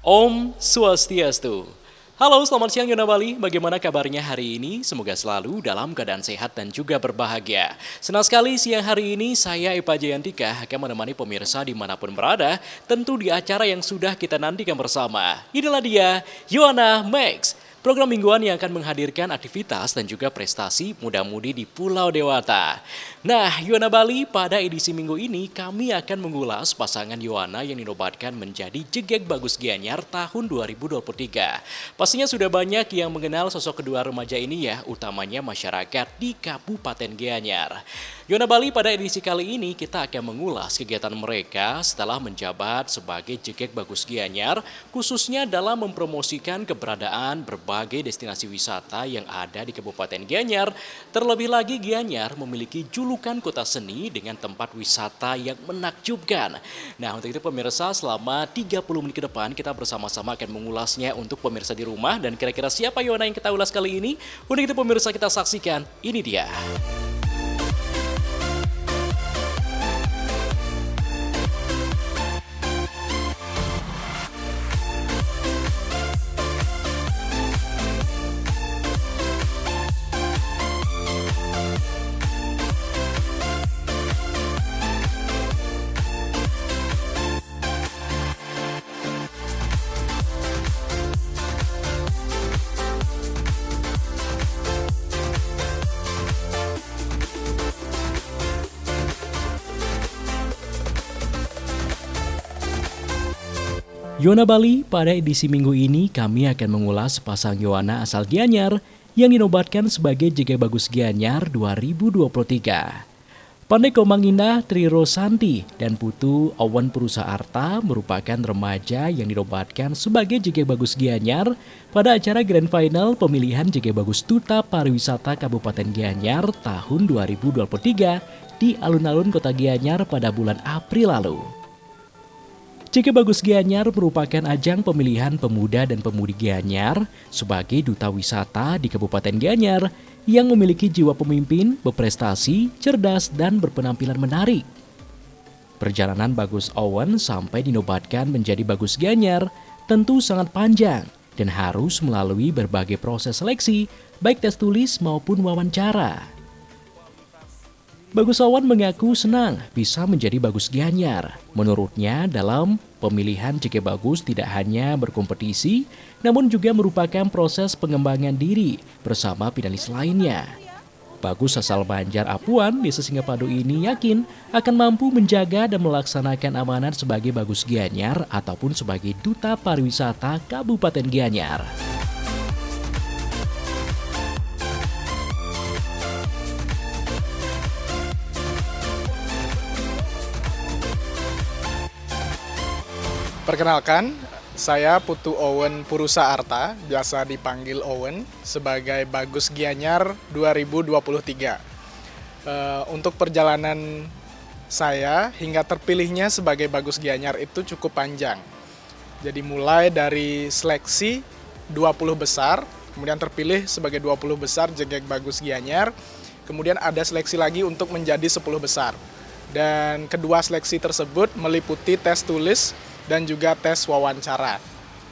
Om Swastiastu. Halo, selamat siang Yona Bali. Bagaimana kabarnya hari ini? Semoga selalu dalam keadaan sehat dan juga berbahagia. Senang sekali siang hari ini saya Ipa Jayantika akan menemani pemirsa dimanapun berada, tentu di acara yang sudah kita nantikan bersama. Inilah dia, Yuana Max. Program mingguan yang akan menghadirkan aktivitas dan juga prestasi muda-mudi di Pulau Dewata. Nah, Yuana Bali pada edisi minggu ini kami akan mengulas pasangan Yuana yang dinobatkan menjadi Jegek Bagus Gianyar tahun 2023. Pastinya sudah banyak yang mengenal sosok kedua remaja ini ya, utamanya masyarakat di Kabupaten Gianyar. Yuana Bali pada edisi kali ini kita akan mengulas kegiatan mereka setelah menjabat sebagai Jegek Bagus Gianyar, khususnya dalam mempromosikan keberadaan berbagai destinasi wisata yang ada di Kabupaten Gianyar. Terlebih lagi Gianyar memiliki julukan kota seni dengan tempat wisata yang menakjubkan. Nah, untuk itu pemirsa selama 30 menit ke depan kita bersama-sama akan mengulasnya untuk pemirsa di rumah, dan kira-kira siapa Yuana yang kita ulas kali ini? Untuk itu pemirsa kita saksikan, ini dia. Yuana Bali, pada edisi minggu ini kami akan mengulas pasang Yuana asal Gianyar yang dinobatkan sebagai Jegek Bagus Gianyar 2023. Pandai Komang Indah Tri Rosanti dan Putu Owen Purusa Arta merupakan remaja yang dinobatkan sebagai Jegek Bagus Gianyar pada acara Grand Final pemilihan Jegek Bagus Duta Pariwisata Kabupaten Gianyar tahun 2023 di alun-alun Kota Gianyar pada bulan April lalu. Jegek Bagus Gianyar merupakan ajang pemilihan pemuda dan pemudi Gianyar sebagai duta wisata di Kabupaten Gianyar yang memiliki jiwa pemimpin, berprestasi, cerdas, dan berpenampilan menarik. Perjalanan Bagus Owen sampai dinobatkan menjadi Bagus Gianyar tentu sangat panjang dan harus melalui berbagai proses seleksi, baik tes tulis maupun wawancara. Bagus Owen mengaku senang bisa menjadi Bagus Gianyar. Menurutnya dalam pemilihan Jegek Bagus tidak hanya berkompetisi, namun juga merupakan proses pengembangan diri bersama finalis lainnya. Bagus asal Banjar Apuan, Desa Singapadu ini yakin akan mampu menjaga dan melaksanakan amanat sebagai Bagus Gianyar ataupun sebagai Duta Pariwisata Kabupaten Gianyar. Perkenalkan, saya Putu Owen Purusa Arta, biasa dipanggil Owen, sebagai Bagus Gianyar 2023. Untuk perjalanan saya hingga terpilihnya sebagai Bagus Gianyar itu cukup panjang. Jadi mulai dari seleksi 20 besar, kemudian terpilih sebagai 20 besar Jegek Bagus Gianyar, kemudian ada seleksi lagi untuk menjadi 10 besar. Dan kedua seleksi tersebut meliputi tes tulis dan juga tes wawancara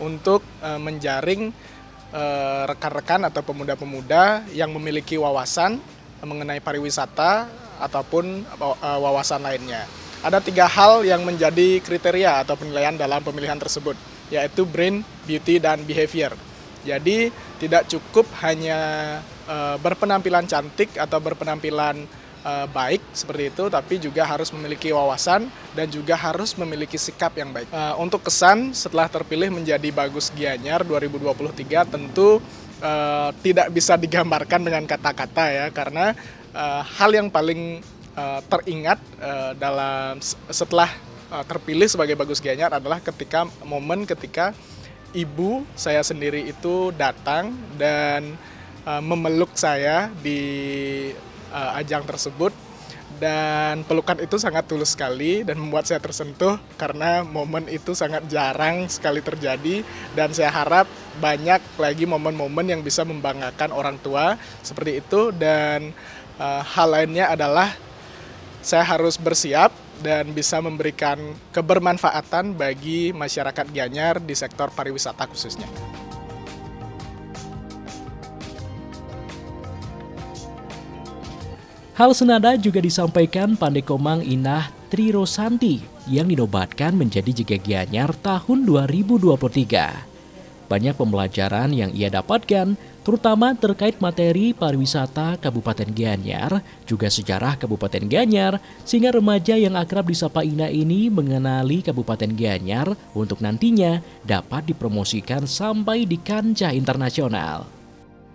untuk menjaring rekan-rekan atau pemuda-pemuda yang memiliki wawasan mengenai pariwisata ataupun wawasan lainnya. Ada 3 hal yang menjadi kriteria atau penilaian dalam pemilihan tersebut, yaitu brain, beauty, dan behavior. Jadi tidak cukup hanya berpenampilan cantik atau berpenampilan baik seperti itu, tapi juga harus memiliki wawasan dan juga harus memiliki sikap yang baik. Untuk kesan setelah terpilih menjadi Bagus Gianyar 2023 tentu tidak bisa digambarkan dengan kata-kata ya, karena hal yang paling teringat setelah terpilih sebagai Bagus Gianyar adalah momen ketika ibu saya sendiri itu datang dan memeluk saya di ajang tersebut, dan pelukan itu sangat tulus sekali dan membuat saya tersentuh karena momen itu sangat jarang sekali terjadi, dan saya harap banyak lagi momen-momen yang bisa membanggakan orang tua seperti itu. Dan hal lainnya adalah saya harus bersiap dan bisa memberikan kebermanfaatan bagi masyarakat Gianyar di sektor pariwisata khususnya. Hal senada juga disampaikan Pandekomang Indah Tri Rosanti yang dinobatkan menjadi JG Gianyar tahun 2023. Banyak pembelajaran yang ia dapatkan, terutama terkait materi pariwisata Kabupaten Gianyar, juga sejarah Kabupaten Gianyar, sehingga remaja yang akrab disapa Ina ini mengenali Kabupaten Gianyar untuk nantinya dapat dipromosikan sampai di kancah internasional.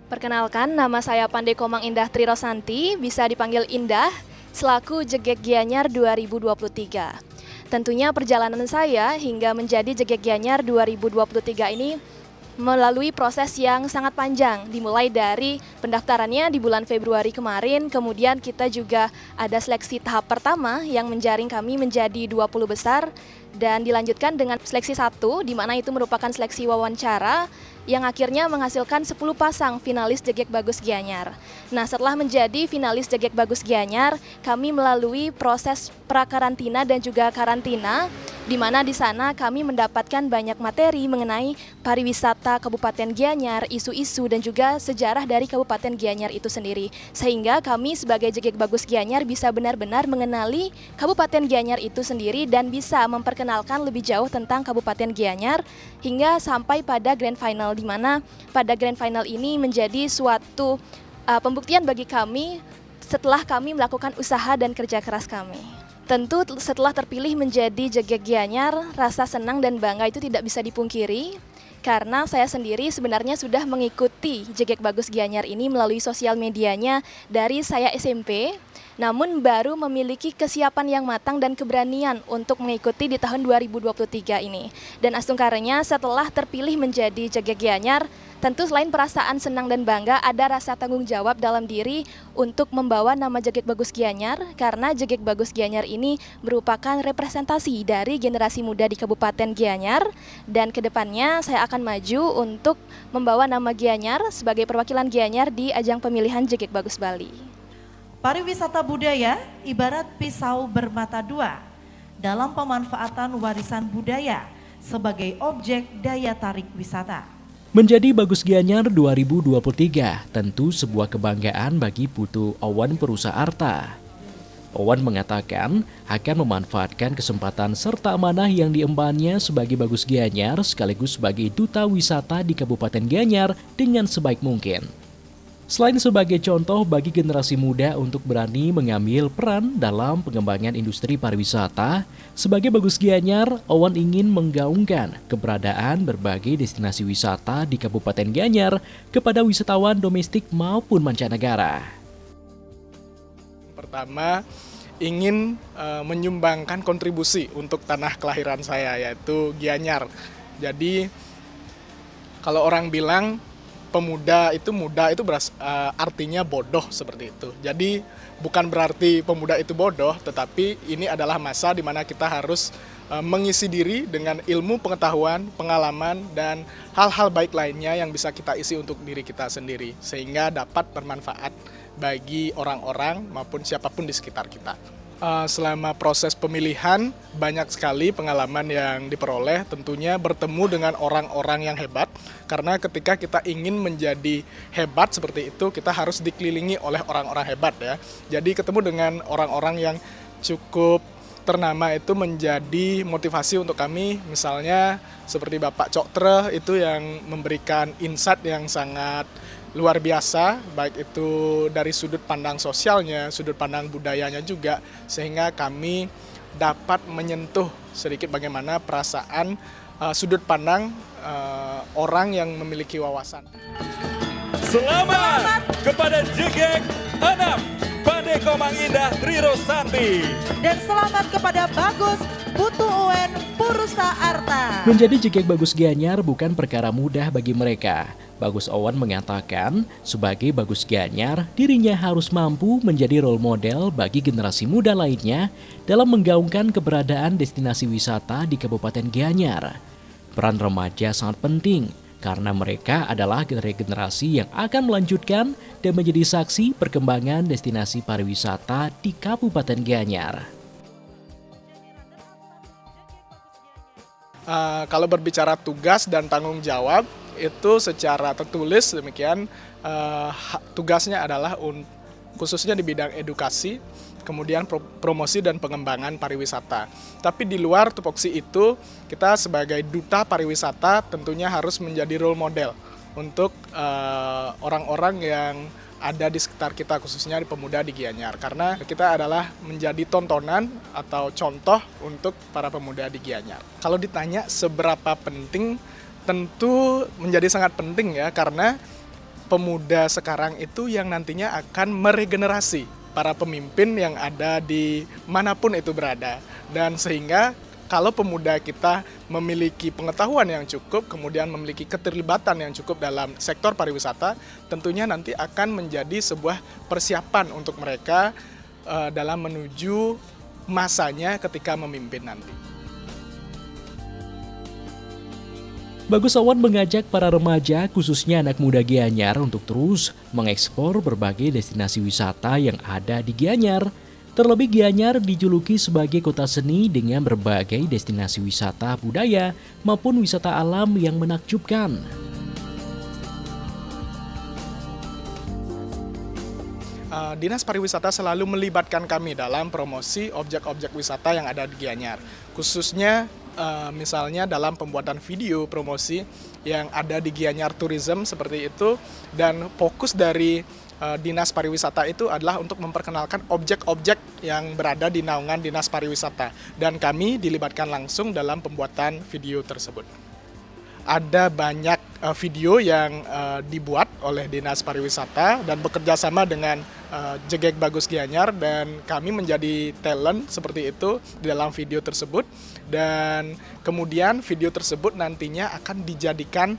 Perkenalkan, nama saya Pandekomang Indah Tri Rosanti, bisa dipanggil Indah, selaku JG Gianyar 2023. Tentunya perjalanan saya hingga menjadi JG Gianyar 2023 ini melalui proses yang sangat panjang, dimulai dari pendaftarannya di bulan Februari kemarin, kemudian kita juga ada seleksi tahap pertama yang menjaring kami menjadi 20 besar, dan dilanjutkan dengan seleksi 1, di mana itu merupakan seleksi wawancara, yang akhirnya menghasilkan 10 pasang finalis JG Bagus Gianyar. Nah, setelah menjadi finalis JG Bagus Gianyar, kami melalui proses prakarantina dan juga karantina, di mana di sana kami mendapatkan banyak materi mengenai pariwisata Kabupaten Gianyar, isu-isu dan juga sejarah dari Kabupaten Gianyar itu sendiri. Sehingga kami sebagai JG Bagus Gianyar bisa benar-benar mengenali Kabupaten Gianyar itu sendiri dan bisa memperkenalkan lebih jauh tentang Kabupaten Gianyar hingga sampai pada grand final, di mana pada grand final ini menjadi suatu pembuktian bagi kami setelah kami melakukan usaha dan kerja keras kami. Tentu setelah terpilih menjadi JG Gianyar, rasa senang dan bangga itu tidak bisa dipungkiri, karena saya sendiri sebenarnya sudah mengikuti JG Bagus Gianyar ini melalui sosial medianya dari saya SMP, namun baru memiliki kesiapan yang matang dan keberanian untuk mengikuti di tahun 2023 ini. Dan asungkaranya setelah terpilih menjadi JG Gianyar, tentu selain perasaan senang dan bangga, ada rasa tanggung jawab dalam diri untuk membawa nama JG Bagus Gianyar, karena JG Bagus Gianyar ini merupakan representasi dari generasi muda di Kabupaten Gianyar, dan kedepannya saya akan maju untuk membawa nama Gianyar sebagai perwakilan Gianyar di ajang pemilihan JG Bagus Bali. Pariwisata budaya ibarat pisau bermata dua dalam pemanfaatan warisan budaya sebagai objek daya tarik wisata. Menjadi Bagus Gianyar 2023 tentu sebuah kebanggaan bagi Putu Owen Purusa Arta. Owen mengatakan akan memanfaatkan kesempatan serta amanah yang diembannya sebagai Bagus Gianyar sekaligus sebagai duta wisata di Kabupaten Gianyar dengan sebaik mungkin. Selain sebagai contoh bagi generasi muda untuk berani mengambil peran dalam pengembangan industri pariwisata, sebagai Bagus Gianyar, Owen ingin menggaungkan keberadaan berbagai destinasi wisata di Kabupaten Gianyar kepada wisatawan domestik maupun mancanegara. Pertama, ingin menyumbangkan kontribusi untuk tanah kelahiran saya, yaitu Gianyar. Jadi, kalau orang bilang pemuda itu artinya bodoh seperti itu. Jadi bukan berarti pemuda itu bodoh, tetapi ini adalah masa di mana kita harus mengisi diri dengan ilmu, pengetahuan, pengalaman, dan hal-hal baik lainnya yang bisa kita isi untuk diri kita sendiri, sehingga dapat bermanfaat bagi orang-orang maupun siapapun di sekitar kita. Selama proses pemilihan, banyak sekali pengalaman yang diperoleh, tentunya bertemu dengan orang-orang yang hebat, karena ketika kita ingin menjadi hebat seperti itu, kita harus dikelilingi oleh orang-orang hebat ya. Jadi ketemu dengan orang-orang yang cukup ternama itu menjadi motivasi untuk kami, misalnya seperti Bapak Coktre itu yang memberikan insight yang sangat luar biasa, baik itu dari sudut pandang sosialnya, sudut pandang budayanya juga, sehingga kami dapat menyentuh sedikit bagaimana perasaan sudut pandang orang yang memiliki wawasan. Selamat kepada JG 6 Pandekomang Indah Tri Rosanti. Dan selamat kepada Bagus Putu Owen Purusa Arta. Menjadi JG Bagus Gianyar bukan perkara mudah bagi mereka. Bagus Owen mengatakan, sebagai Bagus Gianyar, dirinya harus mampu menjadi role model bagi generasi muda lainnya dalam menggaungkan keberadaan destinasi wisata di Kabupaten Gianyar. Peran remaja sangat penting, karena mereka adalah generasi yang akan melanjutkan dan menjadi saksi perkembangan destinasi pariwisata di Kabupaten Gianyar. Kalau berbicara tugas dan tanggung jawab, itu secara tertulis demikian, tugasnya adalah khususnya di bidang edukasi, kemudian promosi dan pengembangan pariwisata. Tapi di luar tupoksi itu, kita sebagai duta pariwisata tentunya harus menjadi role model untuk orang-orang yang ada di sekitar kita, khususnya di pemuda di Gianyar. Karena kita adalah menjadi tontonan atau contoh untuk para pemuda di Gianyar. Kalau ditanya seberapa penting, tentu menjadi sangat penting ya, karena pemuda sekarang itu yang nantinya akan meregenerasi para pemimpin yang ada di manapun itu berada. Dan sehingga kalau pemuda kita memiliki pengetahuan yang cukup, kemudian memiliki keterlibatan yang cukup dalam sektor pariwisata, tentunya nanti akan menjadi sebuah persiapan untuk mereka dalam menuju masanya ketika memimpin nanti. Bagus Awan mengajak para remaja, khususnya anak muda Gianyar, untuk terus mengekspor berbagai destinasi wisata yang ada di Gianyar. Terlebih Gianyar dijuluki sebagai kota seni dengan berbagai destinasi wisata budaya maupun wisata alam yang menakjubkan. Dinas Pariwisata selalu melibatkan kami dalam promosi objek-objek wisata yang ada di Gianyar. Khususnya misalnya dalam pembuatan video promosi yang ada di Gianyar Tourism seperti itu, dan fokus dari Dinas Pariwisata itu adalah untuk memperkenalkan objek-objek yang berada di naungan Dinas Pariwisata, dan kami dilibatkan langsung dalam pembuatan video tersebut. Ada banyak video yang dibuat oleh Dinas Pariwisata dan bekerja sama dengan Jegek Bagus Gianyar, dan kami menjadi talent seperti itu di dalam video tersebut, dan kemudian video tersebut nantinya akan dijadikan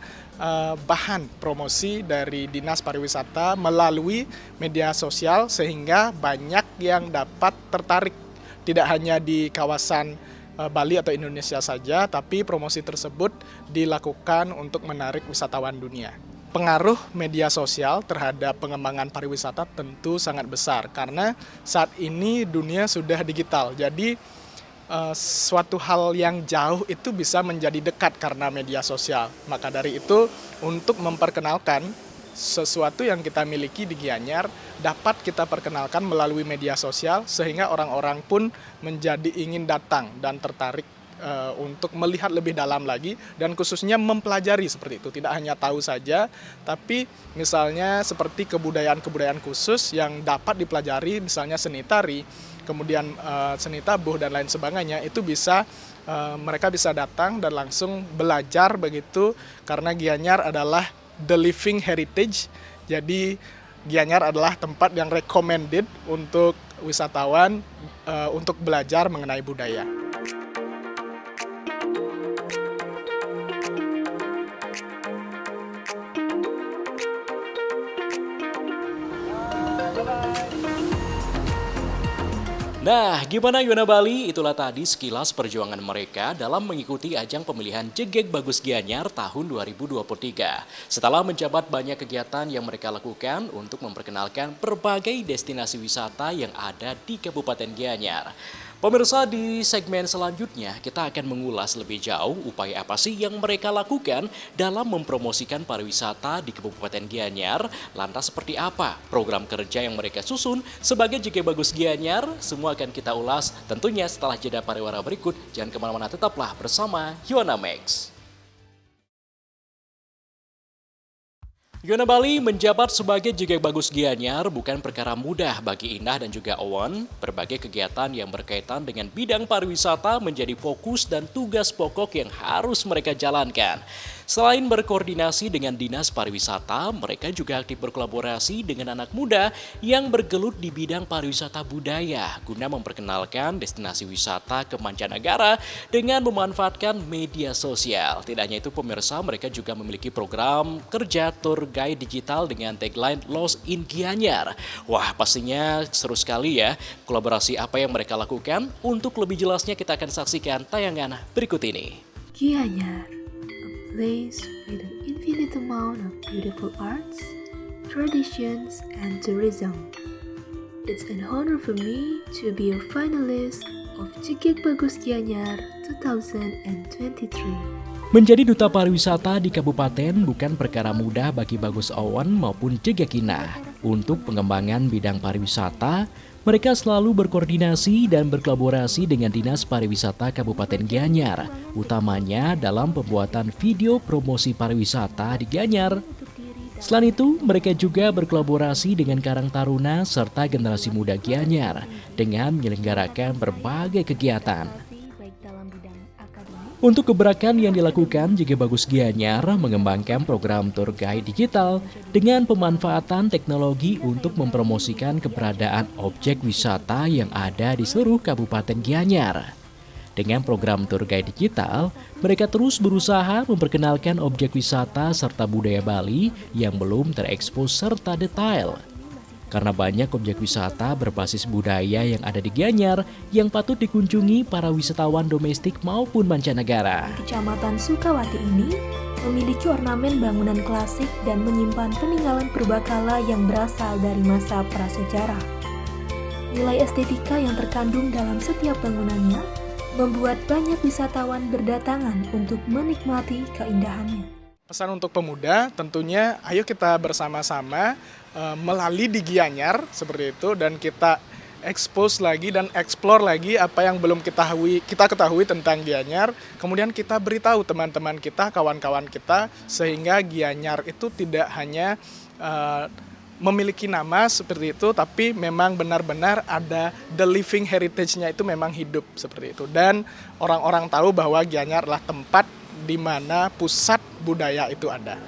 bahan promosi dari Dinas Pariwisata melalui media sosial, sehingga banyak yang dapat tertarik tidak hanya di kawasan Bali atau Indonesia saja, tapi promosi tersebut dilakukan untuk menarik wisatawan dunia. Pengaruh media sosial terhadap pengembangan pariwisata tentu sangat besar, karena saat ini dunia sudah digital. Jadi suatu hal yang jauh itu bisa menjadi dekat karena media sosial. Maka dari itu, untuk memperkenalkan sesuatu yang kita miliki di Gianyar dapat kita perkenalkan melalui media sosial, sehingga orang-orang pun menjadi ingin datang dan tertarik untuk melihat lebih dalam lagi, dan khususnya mempelajari seperti itu. Tidak hanya tahu saja, tapi misalnya seperti kebudayaan-kebudayaan khusus yang dapat dipelajari, misalnya seni tari, kemudian seni tabuh dan lain sebagainya, itu bisa mereka bisa datang dan langsung belajar begitu, karena Gianyar adalah the living heritage. Jadi Gianyar adalah tempat yang recommended untuk wisatawan untuk belajar mengenai budaya. Nah, gimana Bali? Itulah tadi sekilas perjuangan mereka dalam mengikuti ajang pemilihan Jegek Bagus Gianyar tahun 2023. Setelah menjabat banyak kegiatan yang mereka lakukan untuk memperkenalkan berbagai destinasi wisata yang ada di Kabupaten Gianyar. Pemirsa, di segmen selanjutnya kita akan mengulas lebih jauh upaya apa sih yang mereka lakukan dalam mempromosikan pariwisata di Kabupaten Gianyar. Lantas seperti apa program kerja yang mereka susun sebagai Jegek Bagus Gianyar? Semua akan kita ulas tentunya setelah jeda pariwara berikut. Jangan kemana-mana, tetaplah bersama Yuana Max. Yuana Bali menjabat sebagai Jegek Bagus Gianyar bukan perkara mudah bagi Indah dan juga Owen. Berbagai kegiatan yang berkaitan dengan bidang pariwisata menjadi fokus dan tugas pokok yang harus mereka jalankan. Selain berkoordinasi dengan Dinas Pariwisata, mereka juga aktif berkolaborasi dengan anak muda yang bergelut di bidang pariwisata budaya guna memperkenalkan destinasi wisata ke mancanegara dengan memanfaatkan media sosial. Tidak hanya itu pemirsa, mereka juga memiliki program kerja tour guide digital dengan tagline Lost in Gianyar. Wah, pastinya seru sekali ya kolaborasi apa yang mereka lakukan. Untuk lebih jelasnya kita akan saksikan tayangan berikut ini. Gianyar, a place with an infinite amount of beautiful arts, traditions, and tourism. It's an honor for me to be a finalist of Jegek Bagus Gianyar 2023. Menjadi duta pariwisata di kabupaten bukan perkara mudah bagi Bagus Owen maupun Jegek Indah. Untuk pengembangan bidang pariwisata, mereka selalu berkoordinasi dan berkolaborasi dengan Dinas Pariwisata Kabupaten Gianyar, utamanya dalam pembuatan video promosi pariwisata di Gianyar. Selain itu, mereka juga berkolaborasi dengan Karang Taruna serta generasi muda Gianyar dengan menyelenggarakan berbagai kegiatan. Untuk gebrakan yang dilakukan, Jegek Bagus Gianyar mengembangkan program tour guide digital dengan pemanfaatan teknologi untuk mempromosikan keberadaan objek wisata yang ada di seluruh Kabupaten Gianyar. Dengan program tour guide digital, mereka terus berusaha memperkenalkan objek wisata serta budaya Bali yang belum terekspos serta detail. Karena banyak objek wisata berbasis budaya yang ada di Gianyar yang patut dikunjungi para wisatawan domestik maupun mancanegara. Kecamatan Sukawati ini memiliki ornamen bangunan klasik dan menyimpan peninggalan purbakala yang berasal dari masa prasejarah. Nilai estetika yang terkandung dalam setiap bangunannya membuat banyak wisatawan berdatangan untuk menikmati keindahannya. Pesan untuk pemuda tentunya ayo kita bersama-sama melalui di Gianyar seperti itu dan kita expose lagi dan explore lagi apa yang belum kita ketahui tentang Gianyar. Kemudian kita beritahu teman-teman kita, kawan-kawan kita sehingga Gianyar itu tidak hanya memiliki nama seperti itu, tapi memang benar-benar ada the living heritage-nya itu memang hidup seperti itu. Dan orang-orang tahu bahwa Gianyar adalah tempat di mana pusat budaya itu ada.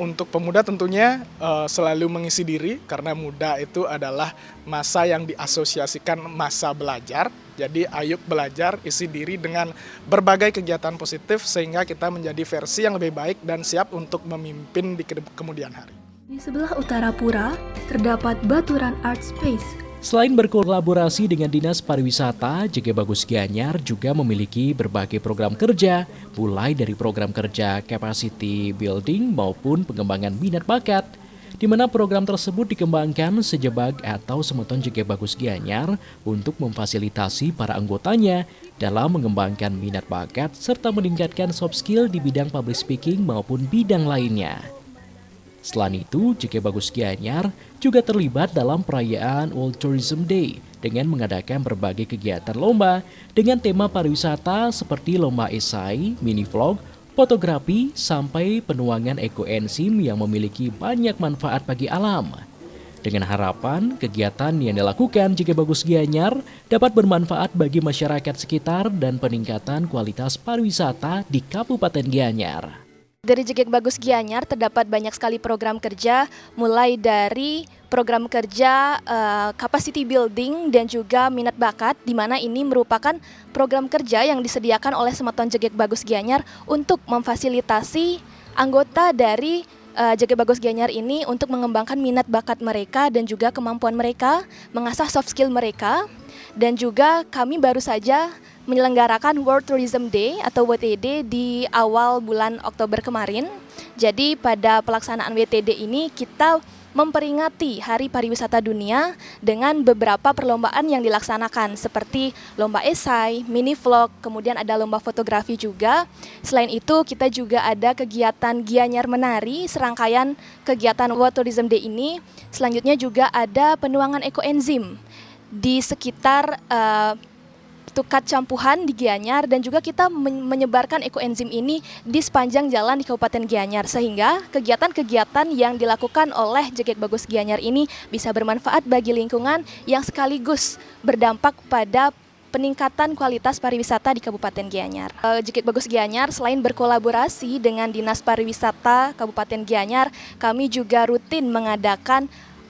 Untuk pemuda tentunya selalu mengisi diri karena muda itu adalah masa yang diasosiasikan masa belajar. Jadi ayo belajar, isi diri dengan berbagai kegiatan positif sehingga kita menjadi versi yang lebih baik dan siap untuk memimpin di kemudian hari. Di sebelah utara pura terdapat Baturan Art Space. Selain berkolaborasi dengan Dinas Pariwisata, Jegek Bagus Gianyar juga memiliki berbagai program kerja, mulai dari program kerja capacity building maupun pengembangan minat bakat, di mana program tersebut dikembangkan sejebag atau semeton Jegek Bagus Gianyar untuk memfasilitasi para anggotanya dalam mengembangkan minat bakat serta meningkatkan soft skill di bidang public speaking maupun bidang lainnya. Selain itu, Jegek Bagus Gianyar juga terlibat dalam perayaan World Tourism Day dengan mengadakan berbagai kegiatan lomba dengan tema pariwisata seperti lomba esai, mini vlog, fotografi, sampai penuangan ekoenzim yang memiliki banyak manfaat bagi alam. Dengan harapan, kegiatan yang dilakukan Jegek Bagus Gianyar dapat bermanfaat bagi masyarakat sekitar dan peningkatan kualitas pariwisata di Kabupaten Gianyar. Dari Jegek Bagus Gianyar terdapat banyak sekali program kerja, mulai dari program kerja capacity building dan juga minat bakat, di mana ini merupakan program kerja yang disediakan oleh Semeton Jegek Bagus Gianyar untuk memfasilitasi anggota dari Jegek Bagus Gianyar ini untuk mengembangkan minat bakat mereka dan juga kemampuan mereka, mengasah soft skill mereka. Dan juga kami baru saja menyelenggarakan World Tourism Day atau WTD di awal bulan Oktober kemarin. Jadi pada pelaksanaan WTD ini kita memperingati Hari Pariwisata Dunia dengan beberapa perlombaan yang dilaksanakan seperti lomba esai, mini vlog, kemudian ada lomba fotografi juga. Selain itu kita juga ada kegiatan Gianyar Menari, serangkaian kegiatan World Tourism Day ini. Selanjutnya juga ada penuangan ekoenzim di sekitar Tukat Campuhan di Gianyar, dan juga kita menyebarkan ekoenzim ini di sepanjang jalan di Kabupaten Gianyar, sehingga kegiatan-kegiatan yang dilakukan oleh Jegek Bagus Gianyar ini bisa bermanfaat bagi lingkungan yang sekaligus berdampak pada peningkatan kualitas pariwisata di Kabupaten Gianyar. Jegek Bagus Gianyar selain berkolaborasi dengan Dinas Pariwisata Kabupaten Gianyar, kami juga rutin mengadakan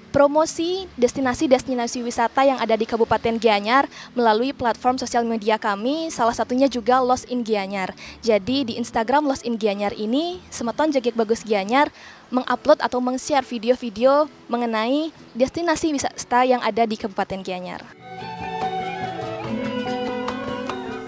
promosi destinasi-destinasi wisata yang ada di Kabupaten Gianyar melalui platform sosial media kami, salah satunya juga Lost in Gianyar. Jadi di Instagram Lost in Gianyar ini, Semeton Jegek Bagus Gianyar mengupload atau meng-share video-video mengenai destinasi wisata yang ada di Kabupaten Gianyar.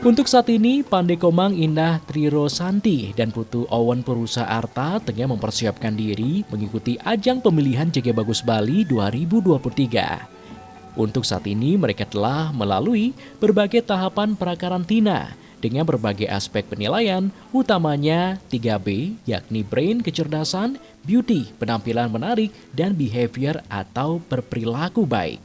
Untuk saat ini, Pandai Komang Indah Triro Santi dan Putu Owen Purusa Arta tengah mempersiapkan diri mengikuti ajang pemilihan Jegek Bagus Bali 2023. Untuk saat ini mereka telah melalui berbagai tahapan prakarantina dengan berbagai aspek penilaian, utamanya 3B, yakni brain, kecerdasan, beauty, penampilan menarik, dan behavior atau berperilaku baik.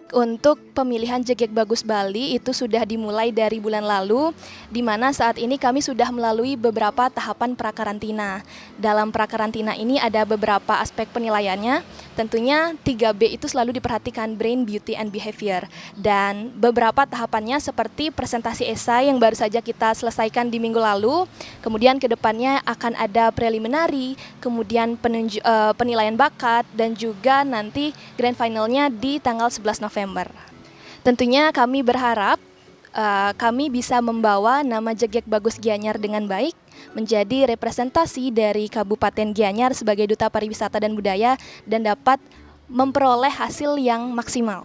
Untuk pemilihan JGek Bagus Bali itu sudah dimulai dari bulan lalu, di mana saat ini kami sudah melalui beberapa tahapan prakarantina. Dalam prakarantina ini ada beberapa aspek penilaiannya, tentunya 3B itu selalu diperhatikan, brain, beauty, and behavior. Dan beberapa tahapannya seperti presentasi esai yang baru saja kita selesaikan di minggu lalu, kemudian ke depannya akan ada preliminary, kemudian penilaian bakat, dan juga nanti grand finalnya di tanggal 11 November. Tentunya kami berharap kami bisa membawa nama JGek Bagus Gianyar dengan baik, menjadi representasi dari Kabupaten Gianyar sebagai Duta Pariwisata dan Budaya dan dapat memperoleh hasil yang maksimal.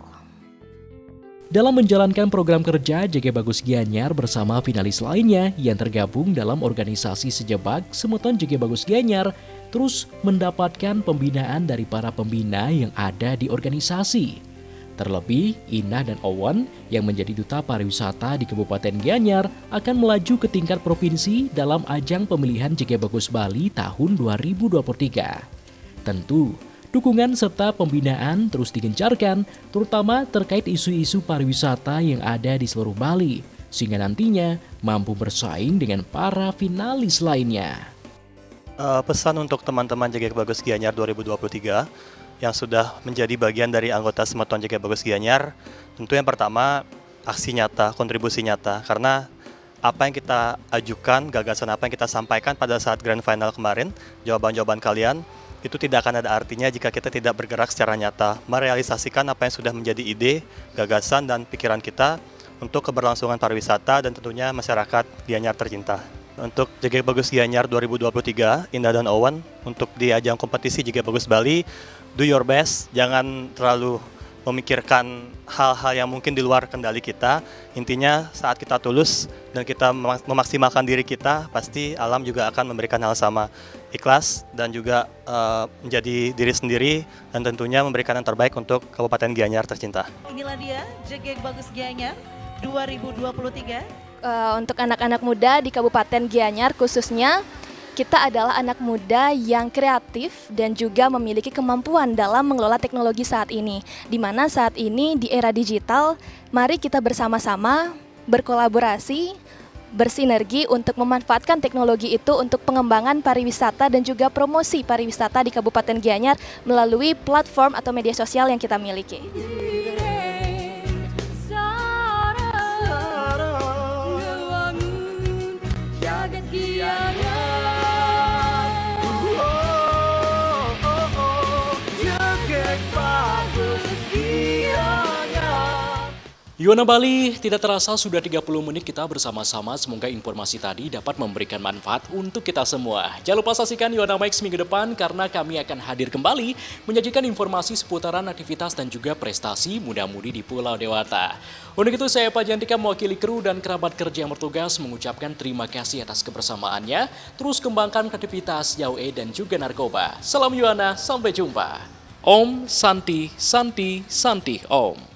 Dalam menjalankan program kerja, JGek Bagus Gianyar bersama finalis lainnya yang tergabung dalam organisasi Sejebak Semeton JGek Bagus Gianyar terus mendapatkan pembinaan dari para pembina yang ada di organisasi. Terlebih, Indah dan Owen yang menjadi Duta Pariwisata di Kabupaten Gianyar akan melaju ke tingkat provinsi dalam ajang pemilihan JGek Bagus Bali tahun 2023. Tentu, dukungan serta pembinaan terus digencarkan, terutama terkait isu-isu pariwisata yang ada di seluruh Bali, sehingga nantinya mampu bersaing dengan para finalis lainnya. Pesan untuk teman-teman JGek Bagus Gianyar 2023 yang sudah menjadi bagian dari anggota Semeton JGek Bagus Gianyar, tentu yang pertama aksi nyata, kontribusi nyata, karena apa yang kita ajukan, gagasan apa yang kita sampaikan pada saat grand final kemarin, jawaban-jawaban kalian, itu tidak akan ada artinya jika kita tidak bergerak secara nyata, merealisasikan apa yang sudah menjadi ide, gagasan, dan pikiran kita untuk keberlangsungan pariwisata dan tentunya masyarakat Gianyar tercinta. Untuk JGek Bagus Gianyar 2023, Indah dan Owen, untuk di ajang kompetisi JGek Bagus Bali, do your best, jangan terlalu memikirkan hal-hal yang mungkin di luar kendali kita. Intinya saat kita tulus dan kita memaksimalkan diri kita, pasti alam juga akan memberikan hal sama. Ikhlas dan juga menjadi diri sendiri dan tentunya memberikan yang terbaik untuk Kabupaten Gianyar tercinta. Inilah dia JGek Bagus Gianyar 2023. Untuk anak-anak muda di Kabupaten Gianyar khususnya, kita adalah anak muda yang kreatif dan juga memiliki kemampuan dalam mengelola teknologi saat ini. Di mana saat ini di era digital, mari kita bersama-sama berkolaborasi, bersinergi untuk memanfaatkan teknologi itu untuk pengembangan pariwisata dan juga promosi pariwisata di Kabupaten Gianyar melalui platform atau media sosial yang kita miliki. Yuana Bali, tidak terasa sudah 30 menit kita bersama-sama. Semoga informasi tadi dapat memberikan manfaat untuk kita semua. Jangan lupa saksikan Yuana Max minggu depan karena kami akan hadir kembali menyajikan informasi seputaran aktivitas dan juga prestasi muda-mudi di Pulau Dewata. Untuk itu saya Pak Jantika mewakili kru dan kerabat kerja yang bertugas mengucapkan terima kasih atas kebersamaannya. Terus kembangkan aktivitas jauh dan juga narkoba. Salam Yuana, sampai jumpa. Om Santi Santi Santi Om.